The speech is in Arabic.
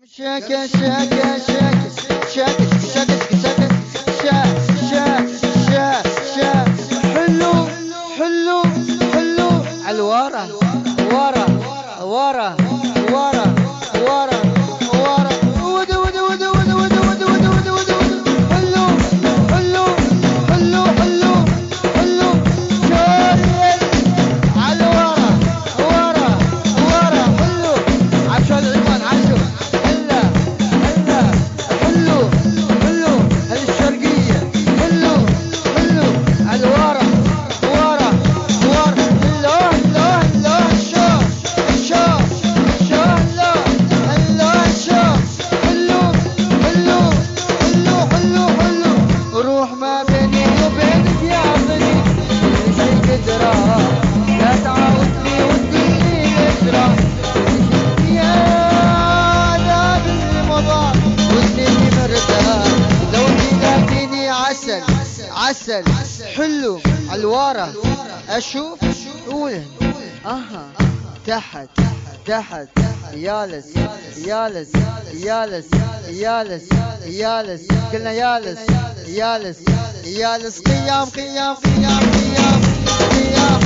شاكا شاكا شاكا شاكا شاكا شاكا شا شا شا شا حلو حلو حلو عالورا ورا ورا ورا ورا ورا ودا ودا ودا ودا ودا ودا ودا ودا ودا حلو حلو حلو حلو حلو شاريل عالورا ورا ورا حلو عشان العنوان عشو هلا هلا حلو حلو هالشرقية حلو حلو عالورا ورا ورا هلا هلا هلا شو شو شو هلا هلا شو حلو حلو حلو حلو حلو روح ما بيني وبينك يا بني كل شي قدره لا تعاودني وتقولي يسرى يا ذاب المضى واللي مرتاح ذوقي ذاكيني عسل عسل حلو عالورا اشوف قول اها تحت تحت يالس يالس يالس يالس يالس قلنا يالس يالس يالس قيام قيام قيام قيام قيام